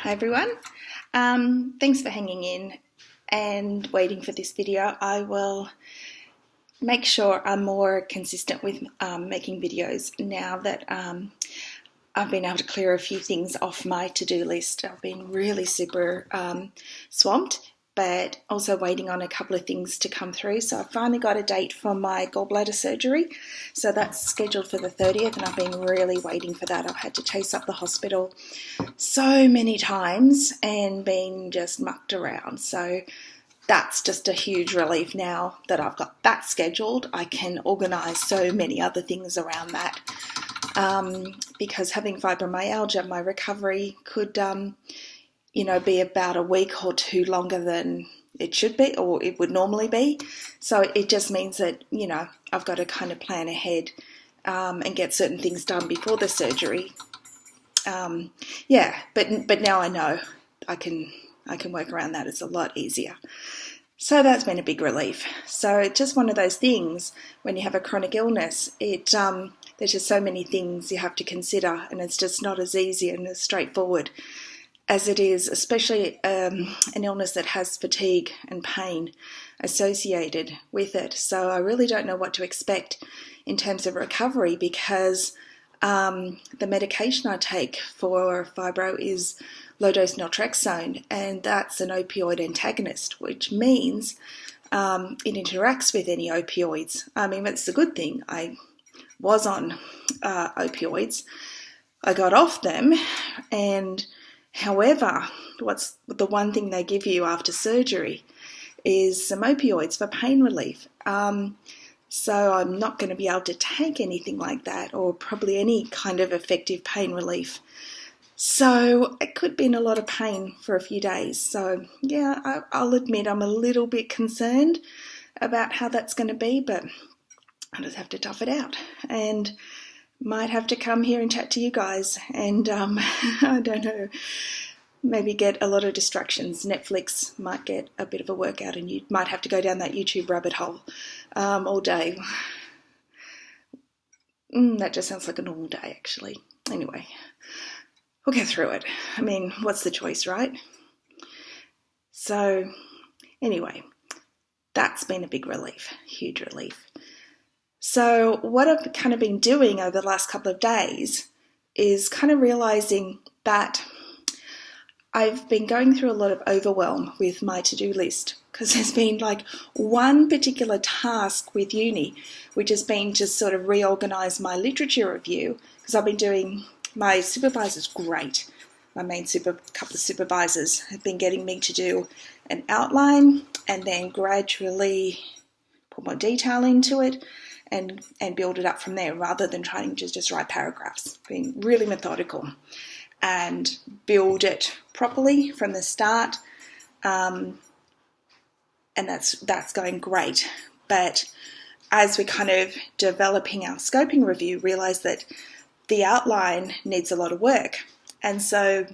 Hi everyone, thanks for hanging in and waiting for this video. I will make sure I'm more consistent with making videos now that I've been able to clear a few things off my to-do list. I've been really super swamped, but also waiting on a couple of things to come through. So I finally got a date for my gallbladder surgery. So that's scheduled for the 30th, and I've been really waiting for that. I've had to chase up the hospital so many times and been just mucked around. So that's just a huge relief now that I've got that scheduled. I can organise so many other things around that. Because having fibromyalgia, my recovery could be about a week or two longer than it should be, or it would normally be. So it just means that, I've got to kind of plan ahead and get certain things done before the surgery. But now I know I can work around that. It's a lot easier. So that's been a big relief. So it's just one of those things when you have a chronic illness, there's just so many things you have to consider, and it's just not as easy and as straightforward as it is, especially an illness that has fatigue and pain associated with it. So I really don't know what to expect in terms of recovery, because the medication I take for fibro is low-dose naltrexone, and that's an opioid antagonist, which means it interacts with any opioids. I mean, that's a good thing. I was on opioids. I got off them, and however, what's the one thing they give you after surgery is some opioids for pain relief. So I'm not going to be able to take anything like that, or probably any kind of effective pain relief. So it could be in a lot of pain for a few days. So yeah, I'll admit I'm a little bit concerned about how that's going to be, but I just have to tough it out, and might have to come here and chat to you guys, and I don't know, maybe get a lot of distractions. Netflix might get a bit of a workout, and you might have to go down that YouTube rabbit hole all day. That just sounds like a normal day, actually. Anyway, we'll get through it. I mean, what's the choice, right? So anyway, that's been a big relief, huge relief. So what I've kind of been doing over the last couple of days is kind of realizing that I've been going through a lot of overwhelm with my to-do list, because there's been like one particular task with uni, which has been to sort of reorganize my literature review, because I've been doing, my supervisor's great. My couple of supervisors have been getting me to do an outline and then gradually put more detail into it and build it up from there, rather than trying to just write paragraphs. Being really methodical and build it properly from the start, and that's going great. But as we're kind of developing our scoping review, realize that the outline needs a lot of work, and so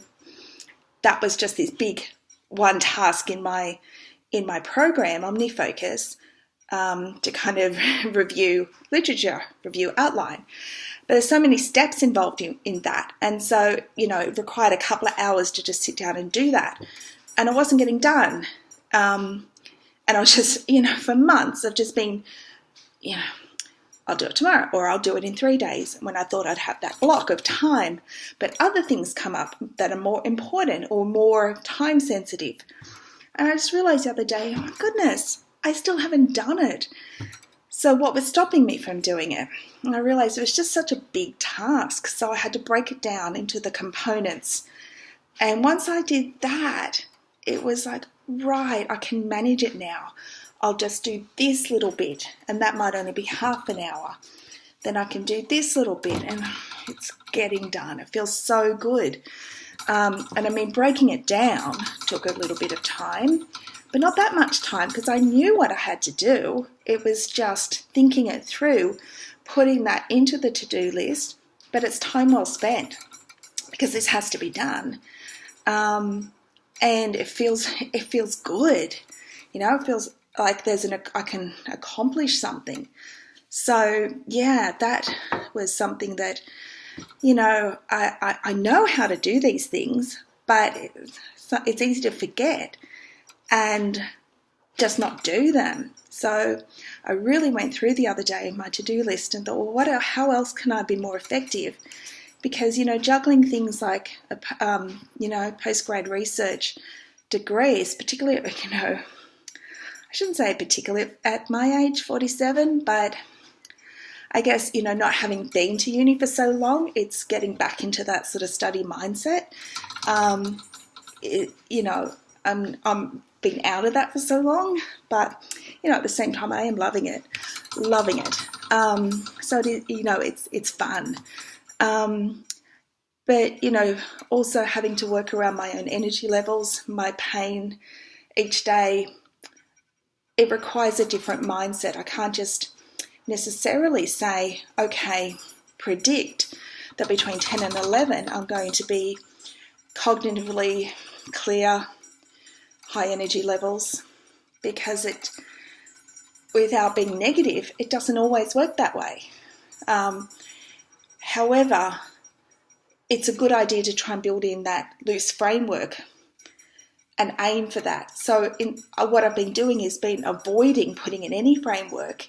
that was just this big one task in my program, OmniFocus, to kind of review literature, review outline. But there's so many steps involved in that. And so, it required a couple of hours to just sit down and do that. And I wasn't getting done. And I was just, for months I've just been, I'll do it tomorrow, or I'll do it in 3 days, when I thought I'd have that block of time. But other things come up that are more important or more time sensitive. And I just realized the other day, oh my goodness, I still haven't done it. So what was stopping me from doing it? And I realized it was just such a big task. So I had to break it down into the components. And once I did that, it was like, right, I can manage it now. I'll just do this little bit, and that might only be half an hour. Then I can do this little bit, and it's getting done. It feels so good. And I mean, breaking it down took a little bit of time, but not that much time, because I knew what I had to do. It was just thinking it through, putting that into the to-do list, but it's time well spent, because this has to be done. And it feels good. It feels like I can accomplish something. So yeah, that was something that, I know how to do these things, but it's easy to forget and just not do them. So I really went through the other day my to-do list and thought, well, how else can I be more effective? Because, juggling things like, post-grad research degrees, particularly, I shouldn't say particularly at my age, 47, but I guess, not having been to uni for so long, it's getting back into that sort of study mindset. I'm been out of that for so long, but, at the same time, I am loving it. So, it's fun. But, also having to work around my own energy levels, my pain each day, it requires a different mindset. I can't just necessarily say, okay, predict that between 10 and 11 I'm going to be cognitively clear, high energy levels, because without being negative, it doesn't always work that way. However, it's a good idea to try and build in that loose framework and aim for that. So what I've been doing is been avoiding putting in any framework,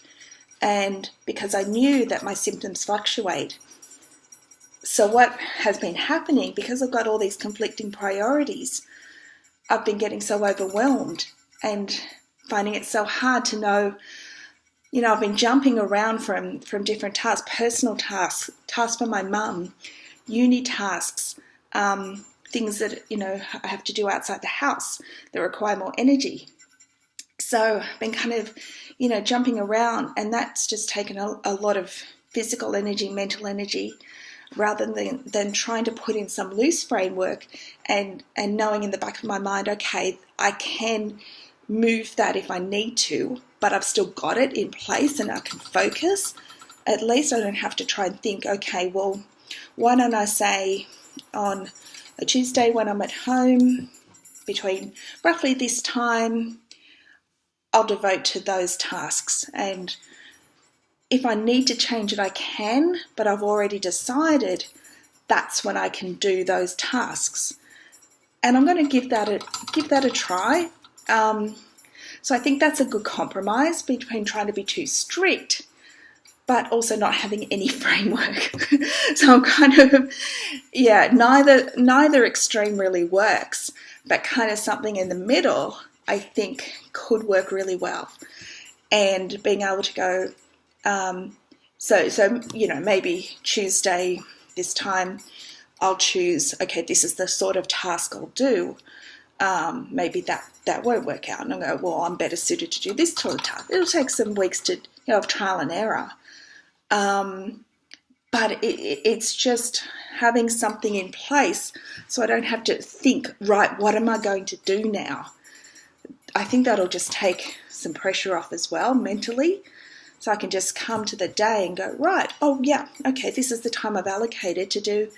and because I knew that my symptoms fluctuate. So what has been happening, because I've got all these conflicting priorities, I've been getting so overwhelmed and finding it so hard to know, I've been jumping around from different tasks, personal tasks for my mum, uni tasks, things that, I have to do outside the house that require more energy. So I've been kind of, jumping around, and that's just taken a lot of physical energy, mental energy, rather than trying to put in some loose framework and knowing in the back of my mind, okay, I can move that if I need to, but I've still got it in place and I can focus. At least I don't have to try and think, okay, well, why don't I say on a Tuesday when I'm at home between roughly this time, I'll devote to those tasks. And if I need to change it, I can, but I've already decided that's when I can do those tasks. And I'm going to give that a try. So I think that's a good compromise between trying to be too strict, but also not having any framework. So I'm kind of, neither extreme really works, but kind of something in the middle, I think could work really well. And being able to go, maybe Tuesday this time I'll choose, okay, this is the sort of task I'll do. Maybe that won't work out. And I'll go, well, I'm better suited to do this sort of task. It'll take some weeks of trial and error. But it's just having something in place so I don't have to think, right, what am I going to do now? I think that'll just take some pressure off as well mentally. So I can just come to the day and go, right, oh yeah, okay, this is the time I've allocated to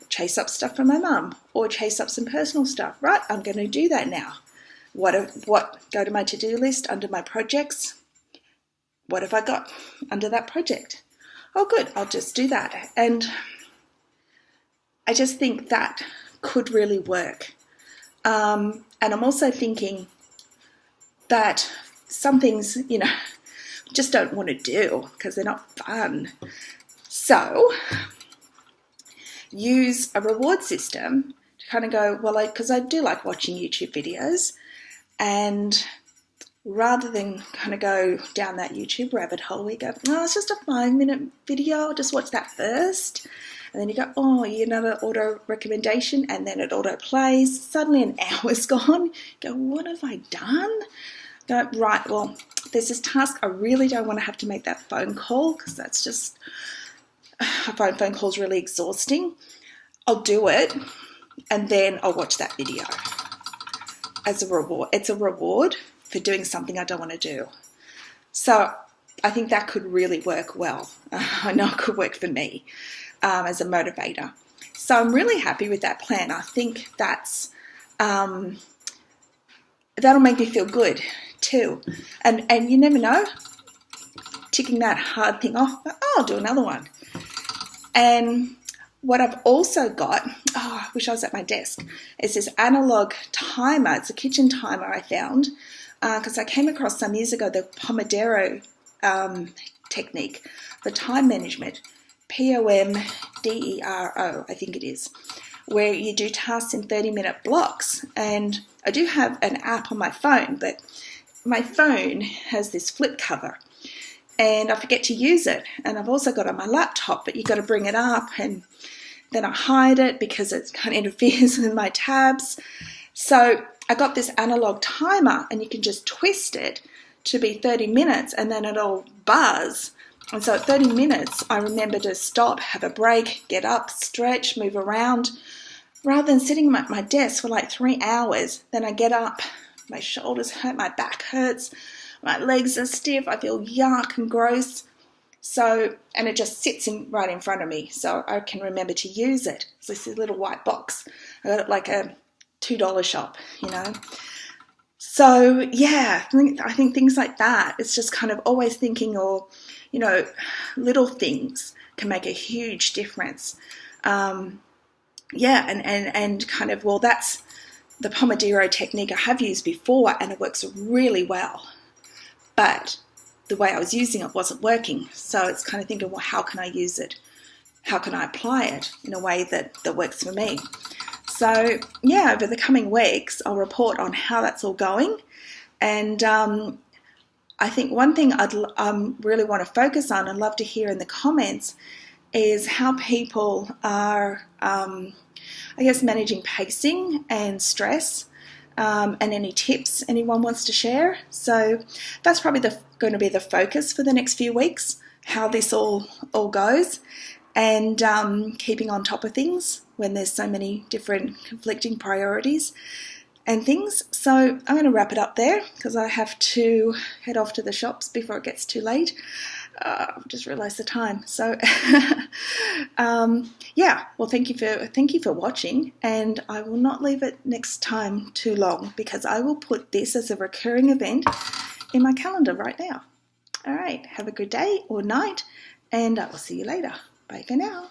chase up stuff from my mum or chase up some personal stuff. Right, I'm going to do that now. Go to my to-do list under my projects. What have I got under that project? Oh, good, I'll just do that. And I just think that could really work. And I'm also thinking that some things, just don't want to do because they're not fun. So use a reward system to kind of go, well, because I do like watching YouTube videos, and rather than kind of go down that YouTube rabbit hole, we go, oh, it's just a 5-minute video, I'll just watch that first. And then you go, oh, another auto recommendation, and then it auto plays. Suddenly an hour's gone. You go, what have I done? Go, right, well, there's this task. I really don't want to have to make that phone call because that's just, a phone call is really exhausting. I'll do it, and then I'll watch that video as a reward. It's a reward for doing something I don't want to do. So I think that could really work well. I know it could work for me as a motivator. So I'm really happy with that plan. I think that'll make me feel good too. And you never know, ticking that hard thing off, oh, I'll do another one. And What I've also got, I wish I was at my desk, is this analog timer. It's a kitchen timer I found because I came across some years ago the Pomodoro technique, the time management, Pomdero, I think it is, where you do tasks in 30-minute blocks. And I do have an app on my phone, but my phone has this flip cover and I forget to use it. And I've also got it on my laptop, but you've got to bring it up and then I hide it because it kind of interferes with my tabs. So I got this analog timer and you can just twist it to be 30 minutes and then it'll buzz. And so at 30 minutes, I remember to stop, have a break, get up, stretch, move around. Rather than sitting at my desk for like 3 hours, then I get up, my shoulders hurt, my back hurts, my legs are stiff, I feel yuck and gross. So, and it just sits right in front of me, so I can remember to use it. It's this little white box. I got it like a $2 shop, you know. So, yeah, I think things like that, it's just kind of always thinking, or, you know, little things can make a huge difference. Yeah, and kind of, well, that's the Pomodoro technique I have used before, and it works really well. But the way I was using it wasn't working. So it's kind of thinking, well, how can I use it? How can I apply it in a way that works for me? So, yeah, over the coming weeks, I'll report on how that's all going. And I think one thing I'd really want to focus on and love to hear in the comments is how people are, I guess, managing pacing and stress, and any tips anyone wants to share. So that's probably going to be the focus for the next few weeks, how this all goes, and keeping on top of things when there's so many different conflicting priorities and things. So I'm going to wrap it up there because I have to head off to the shops before it gets too late. I've just realised the time. So yeah, well, thank you for watching, and I will not leave it next time too long because I will put this as a recurring event in my calendar right now. All right, have a good day or night, and I will see you later. Bye for now.